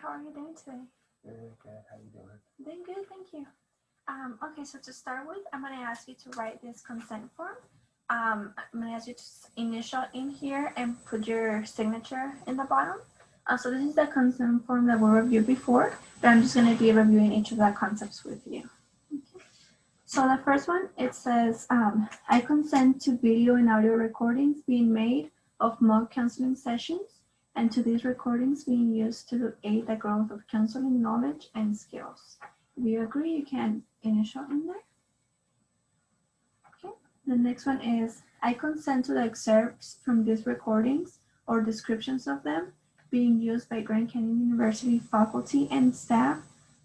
How are you doing today? Good, good. How you doing? Doing good, thank you. Okay, so to start with, I'm going to ask you to write this consent form. I'm going to ask you to initial in here and put your signature in the bottom. So this is the consent form that we reviewed before, but I'm just going to be reviewing each of the concepts with you. Okay. So the first one, it says, I consent to video and audio recordings being made of mock counseling sessions and to these recordings being used to aid the growth of counseling knowledge and skills. If you agree, you can initial in there. Okay. The next one is, I consent to the excerpts from these recordings or descriptions of them being used by Grand Canyon University faculty and staff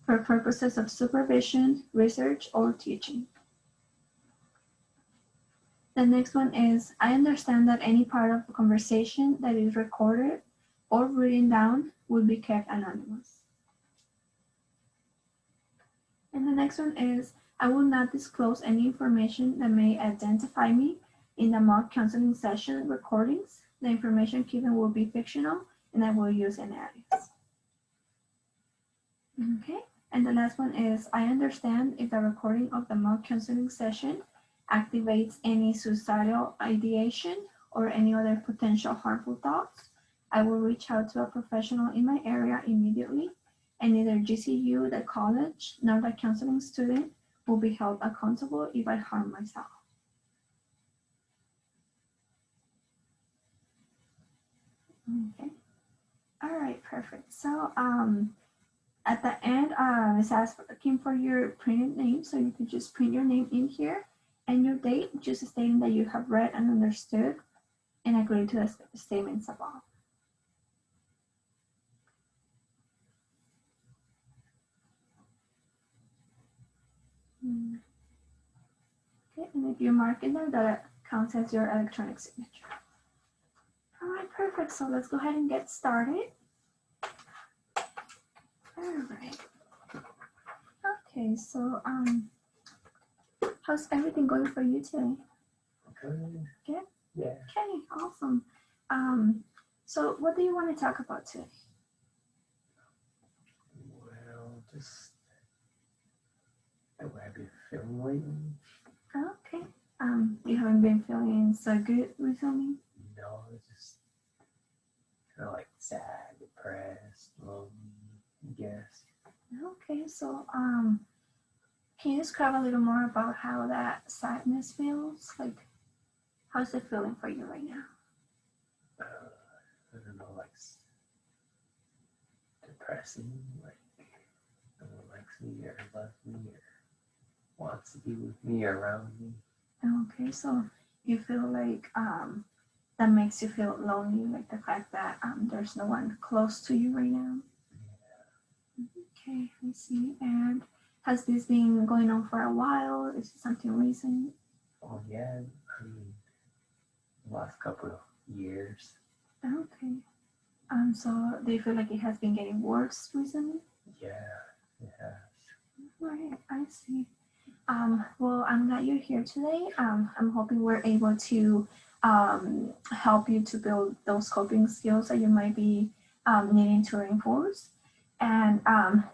for purposes of supervision, research, or teaching. The next one is, I understand that any part of the conversation that is recorded or written down will be kept anonymous. And the next one is, I will not disclose any information that may identify me in the mock counseling session recordings. The information given will be fictional and I will use an alias. Okay, and the last one is, I understand if the recording of the mock counseling session activates any suicidal ideation or any other potential harmful thoughts, I will reach out to a professional in my area immediately, and neither GCU, the college, nor the counseling student will be held accountable if I harm myself. Okay. All right, perfect. So at the end, it's asking for your printed name, so you can just print your name in here and your date, just stating that you have read and understood and agreed to the statements above. Okay, and if you mark in there, that counts as your electronic signature. All right, perfect. So let's go ahead and get started. All right. Okay, so how's everything going for you today? Good. Good? Yeah. Okay, awesome. So what do you want to talk about today? Well, just the way I've been feeling lately. Okay. You haven't been feeling so good recently? No, just kind of like sad, depressed, lonely, I guess. Okay, so can you describe a little more about how that sadness feels? Like, how's it feeling for you right now? I don't know, like depressing, like no one likes me or loves me or wants to be with me or around me. Okay, so you feel like that makes you feel lonely, like the fact that there's no one close to you right now. Okay, I see. And has this been going on for a while? Is it something recent? Oh yeah, I mean, the last couple of years. Okay. So do you feel like it has been getting worse recently? Yeah, it has. Right, I see. Well, I'm glad you're here today. I'm hoping we're able to help you to build those coping skills that you might be needing to reinforce. And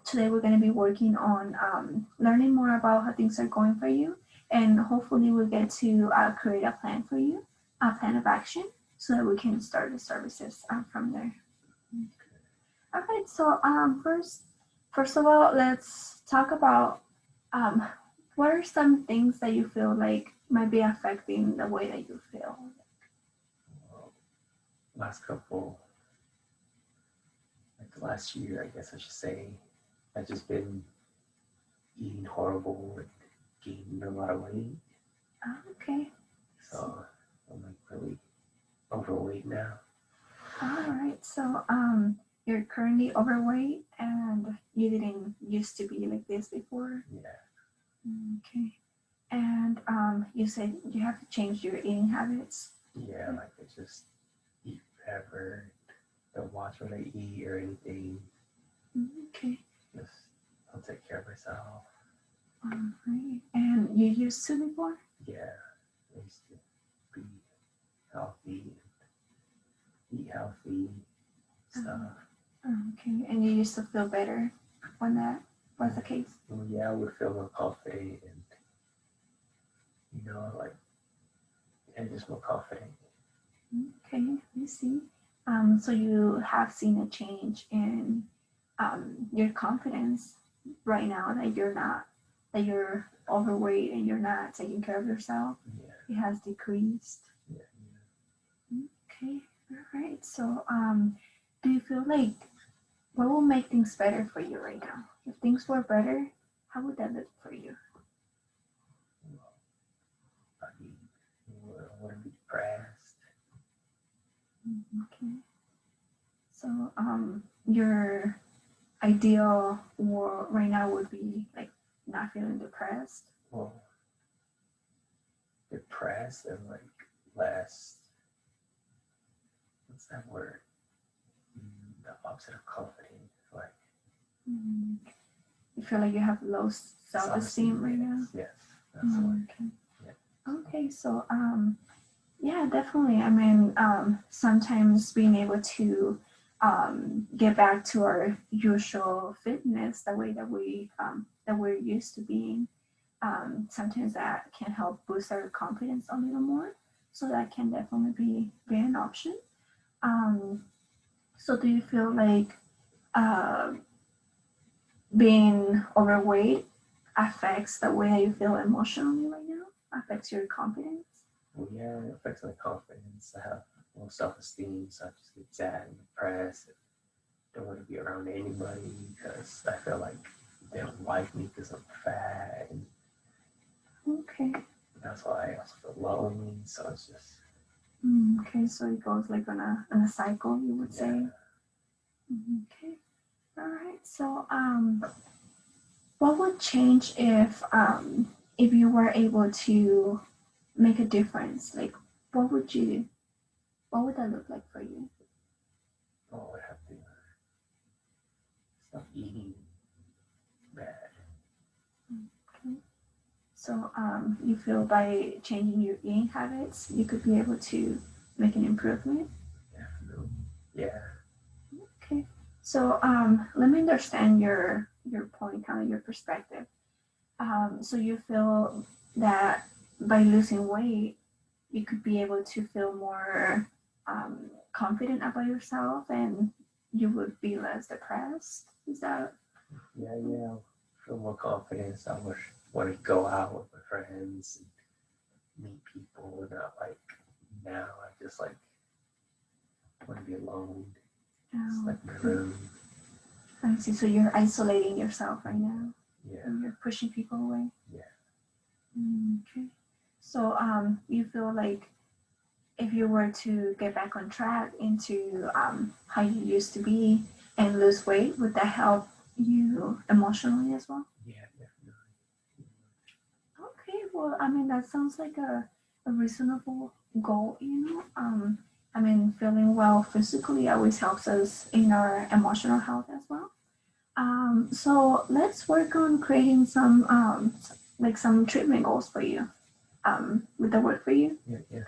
today we're going to be working on learning more about how things are going for you. And hopefully we'll get to create a plan for you, a plan of action, so that we can start the services from there. All right, so first of all, let's talk about what are some things that you feel like might be affecting the way that you feel? Well, last couple, like the last year, I guess I should say, I've just been eating horrible and gaining a lot of weight. Okay. So I'm like really overweight now. All right. So you're currently overweight and you didn't used to be like this before. Yeah. Okay. And you said you have to change your eating habits. Yeah, like I just eat whatever, don't watch what I eat or anything. Okay. Just I'll take care of myself. All right. And you used to before? Yeah, I used to be healthy and eat healthy stuff. Okay, and you used to feel better when that was the case. Well, yeah, I would feel more confident and, like, and just more confident. Okay, I see. So you have seen a change in your confidence right now that that you're overweight and you're not taking care of yourself. Yeah, It has decreased. yeah, Okay, all right. So do you feel like what will make things better for you right now? If things were better, how would that look for you? Well, I mean, I wouldn't be depressed. Okay. So your ideal world right now would be like not feeling depressed. Well, depressed and like less. What's that word? The opposite of confident. Like Mm. You feel like you have low self-esteem right now. Yes, that's the word. Okay. Yeah. Okay. So yeah, definitely. I mean, sometimes being able to get back to our usual fitness, the way that we're used to being, sometimes that can help boost our confidence a little more. So that can definitely be an option. Um, so do you feel like uh, being overweight affects the way that you feel emotionally right now? Affects your confidence? Well, yeah, it affects my confidence. I have low self-esteem, so I just get sad and depressed. And don't want to be around anybody because I feel like they don't like me because I'm fat, and Okay. that's why I also feel lonely. So it's just Okay, so it goes like on a cycle, you would say. Okay. All right. So what would change if you were able to make a difference? Like what would that look like for you? oh, I have to stop eating bad. Okay. So you feel by changing your eating habits, you could be able to make an improvement? Definitely. Yeah. Okay. So let me understand your point, kind of your perspective. So you feel that by losing weight, you could be able to feel more confident about yourself, and you would be less depressed. Is that? Yeah, yeah. I feel more confidence. I want to go out with my friends and meet people. Not like now. I just like want to be alone. Just like my room. I see. So you're isolating yourself right now, Yeah. and you're pushing people away. Yeah. Okay. So you feel like if you were to get back on track into how you used to be and lose weight, would that help you emotionally as well? Yeah, definitely. Okay, well, I mean, that sounds like a reasonable goal, I mean, feeling well physically always helps us in our emotional health as well. So let's work on creating some, like some treatment goals for you. Would that work for you? Yeah, yeah.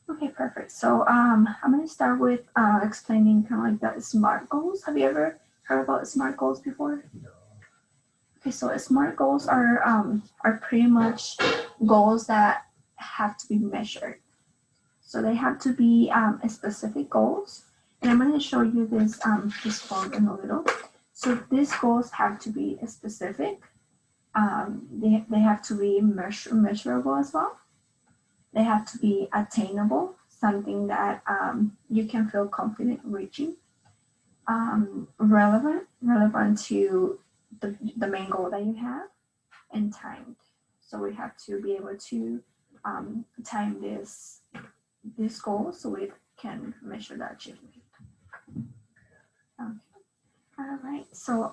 Okay, perfect. So I'm going to start with explaining kind of like the SMART goals. Have you ever heard about SMART goals before? No. Okay, so SMART goals are pretty much goals that have to be measured. So they have to be specific goals, and I'm going to show you this form in a little. So these goals have to be specific. They have to be measurable as well. They have to be attainable, something that you can feel confident reaching. Relevant to the main goal that you have, and timed. So we have to be able to time this goal so we can measure the achievement. Okay. All right. So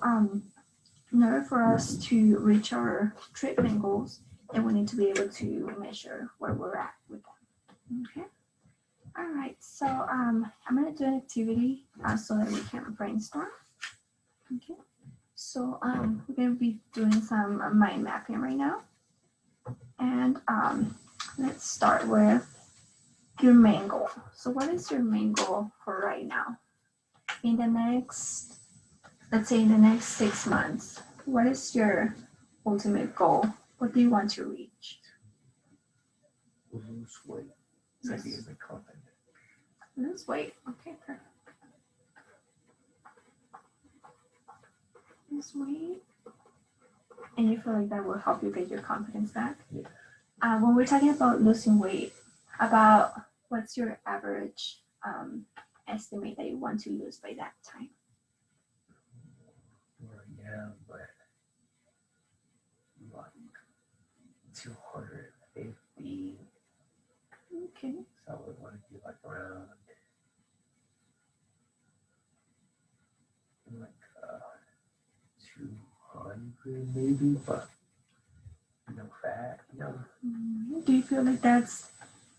in order for us to reach our treatment goals, then we need to be able to measure where we're at with them. Okay. All right. So I'm gonna do an activity so that we can brainstorm. Okay. So we're gonna be doing some mind mapping right now. And let's start with your main goal. So what is your main goal for right now? In the next let's say in the next 6 months, what is your ultimate goal? What do you want to reach? Lose weight. So I can get confident. Lose weight. Okay, perfect. Lose weight. And you feel like that will help you get your confidence back? Yeah. When we're talking about losing weight, about what's your average estimate that you want to lose by that time? Yeah, but like 250. Okay. So I would want to do like around like 200 maybe, but no fat, Do you feel like that's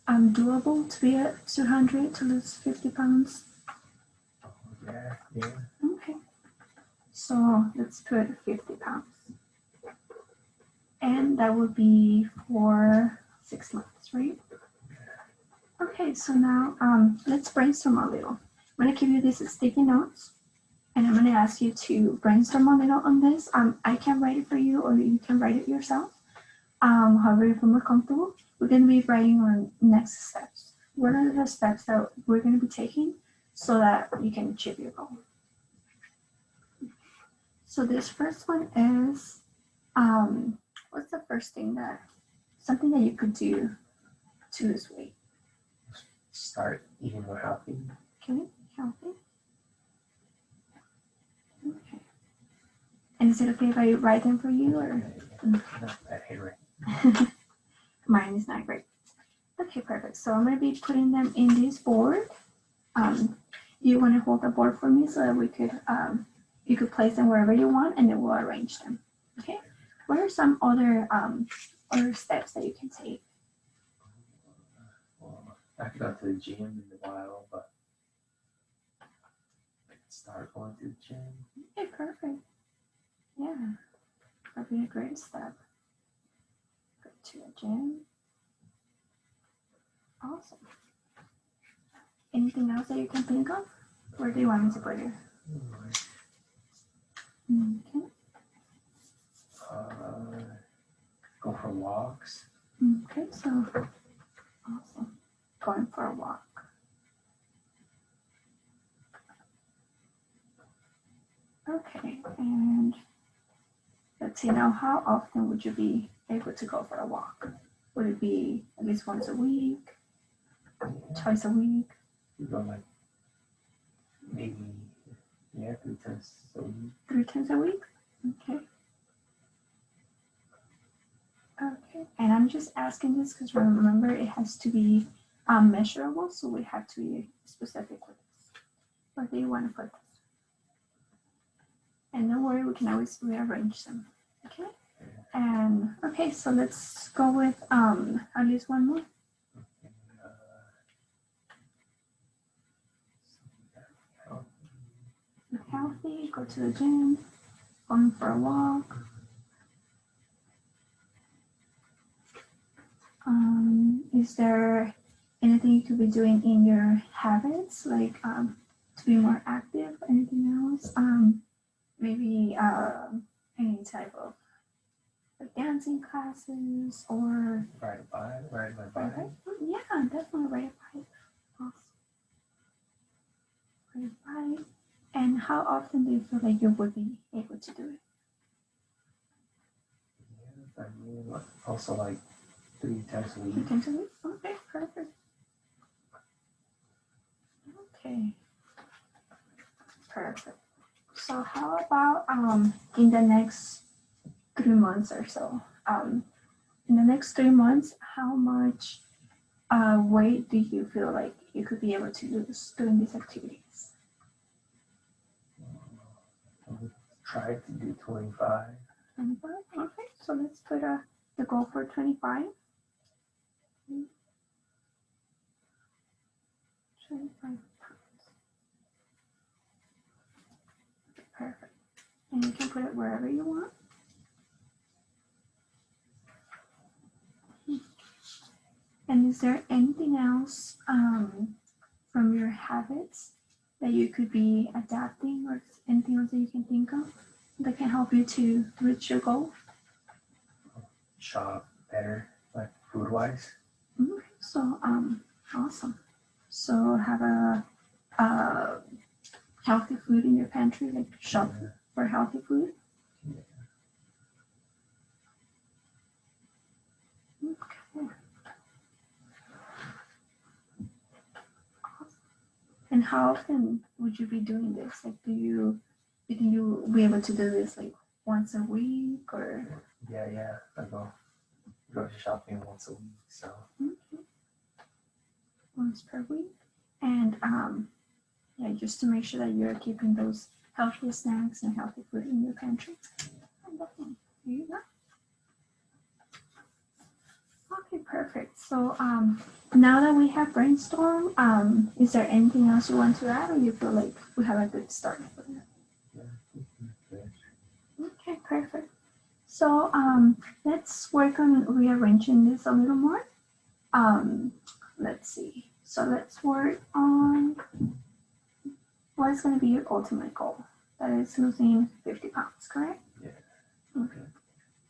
doable to be at 200 to lose 50 pounds? Yeah. Okay. So let's put 50 pounds. And that would be for 6 months, right? Okay, so now let's brainstorm a little. I'm going to give you these sticky notes, and I'm going to ask you to brainstorm a little on this. I can write it for you, or you can write it yourself. However you feel more comfortable. We're going to be writing on next steps. What are the steps that we're going to be taking so that you can achieve your goal? So this first one is, what's the first thing something that you could do to lose weight? Start eating more healthy. Okay, healthy. Okay. And is it okay if I write them for you, or? Not that handwriting. Mine is not great. Okay, perfect. So I'm going to be putting them in this board. You want to hold the board for me so that we could, you could place them wherever you want, and then we'll arrange them. Okay. What are some other steps that you can take? Well, I could go to the gym in a while, but I could start going to the gym. Okay, perfect. Yeah, that'd be a great step. Go to the gym. Awesome. Anything else that you can think of? Where do you want me to put it? Okay. Go for walks. Okay, so awesome. Going for a walk. Okay, and let's see now, how often would you be able to go for a walk? Would it be at least once a week, twice a week? You go like maybe 3 times a week. 3 times a week? Okay. Okay, and I'm just asking this because remember it has to be measurable, so we have to be specific with this. Where do you want to put this? And don't worry, we can always rearrange them. Okay? And okay, so let's go with at least one more. Healthy, go to the gym, going for a walk. Is there anything you could be doing in your habits, like to be more active? Anything else? Maybe any type of like dancing classes or Ride my bike. Yeah, definitely ride a bike. Awesome. Ride a bike. And how often do you feel like you would be able to do it? Yeah, I mean, also like 3 times a week. 3 times a week? Okay, perfect. Okay. Perfect. So how about in the next 3 months or so? In the next 3 months, how much weight do you feel like you could be able to lose doing these activities? Try to do 25. 25? Okay, so let's put the goal for 25. 25 pounds. Perfect. And you can put it wherever you want. And is there anything else from your habits that you could be adapting, or anything else that you can think of that can help you to reach your goal? Shop better, like food wise. Okay, so awesome. So have a healthy food in your pantry, like shop for healthy food. Okay. And how often would you be doing this? Like, do you be able to do this like once a week or? Yeah. I go grocery shopping once a week, so Once per week, and yeah, just to make sure that you're keeping those healthy snacks and healthy food in your pantry. Definitely. There you go. Okay, perfect. So now that we have brainstorm, is there anything else you want to add, or you feel like we have a good start for that? yeah. Okay, perfect. So let's work on rearranging this a little more. Let's see. So let's work on what is going to be your ultimate goal. That is losing 50 pounds, correct? Yeah. Okay,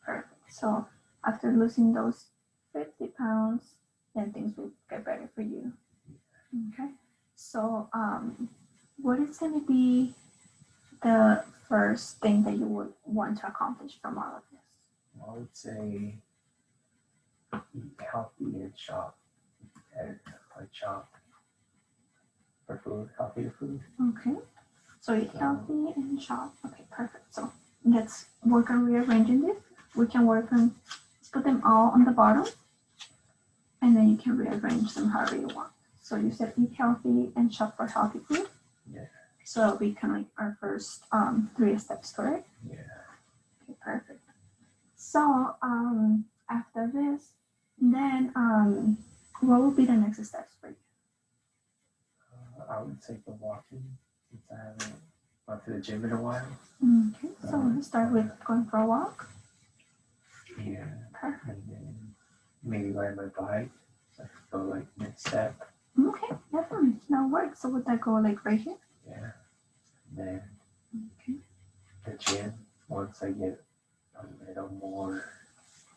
perfect. So after losing those 50 pounds, then things will get better for you. Okay. So what is going to be the first thing that you would want to accomplish from all of this? I would say eat healthy and shop. And like shop for food, healthy food. Okay. So eat healthy and shop. Okay, perfect. So let's work on rearranging this. We can work on, let's put them all on the bottom, and then you can rearrange them however you want. So you said eat healthy and shop for healthy food. Yeah. So that'll be kind of like our first 3 steps, correct? Yeah. Okay, perfect. So after this, then what will be the next steps for you? I would take the walking since I haven't gone to the gym in a while. Okay, so we'll start with going for a walk. Yeah. Perfect. And then maybe ride my bike. So I could go like next step. Okay, definitely. That works. So would that go like right here? Yeah. And then Okay. the gym once I get a little more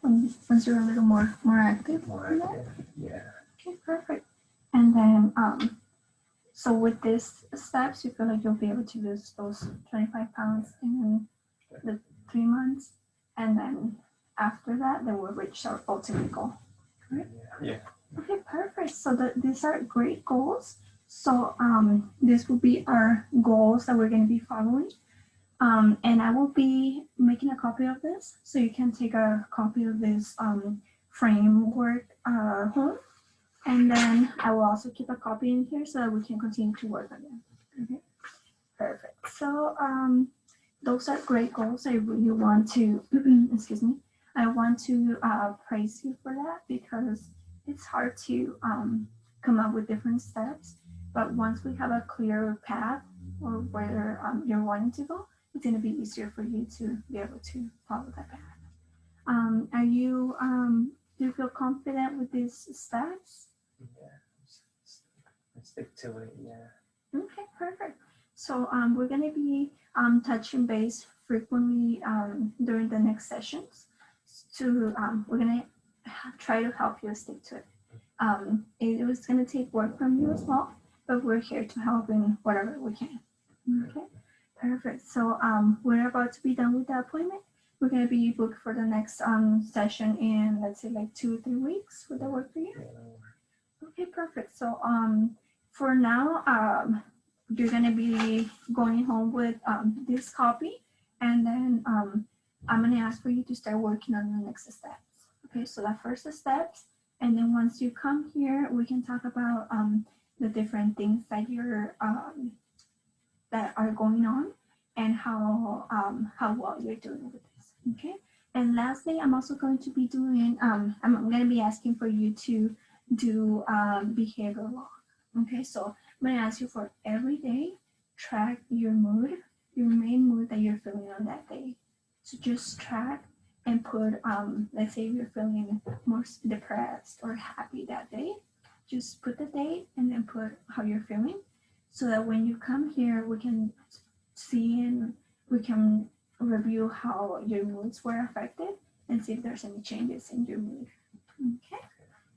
Once you're a little more active. active. Yeah. Okay, perfect. And then so with these steps, you feel like you'll be able to lose those 25 pounds in the 3 months, and then after that, then we'll reach our ultimate goal. Correct? Yeah. Okay, perfect. So these are great goals. So this will be our goals that we're going to be following. And I will be making a copy of this, so you can take a copy of this framework home. And then I will also keep a copy in here so that we can continue to work on them. Okay, perfect. So those are great goals. I really want to, excuse me, I want to praise you for that, because it's hard to come up with different steps. But once we have a clear path or where you're wanting to go, it's going to be easier for you to be able to follow that path. Do you feel confident with these steps? Yeah. Stick to it. Yeah. Okay, perfect. So we're going to be touching base frequently during the next sessions. We're going to try to help you stick to it. It was going to take work from you as well, but we're here to help in whatever we can. Okay, perfect. So we're about to be done with the appointment. We're going to be booked for the next session in, let's say, like 2-3 weeks. Would that work for you? Yeah. Okay, perfect. So for now, you're gonna be going home with this copy, and then I'm gonna ask for you to start working on the next steps. Okay, so the first steps, and then once you come here, we can talk about the different things that you're that are going on, and how well you're doing with this. Okay, and lastly, I'm also going to be doing I'm going to be asking for you to do behavior log. Okay, so I'm going to ask you for every day, track your mood, your main mood that you're feeling on that day. So just track and put let's say you're feeling more depressed or happy that day, just put the date and then put how you're feeling. so that when you come here, we can see and we can review how your moods were affected and see if there's any changes in your mood. Okay,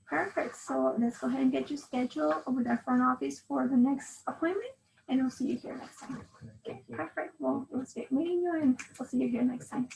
perfect. So let's go ahead and get you scheduled with our front office for the next appointment, and we'll see you here next time. Thank you. Perfect. Well, it was great meeting you, and we'll see you here next time.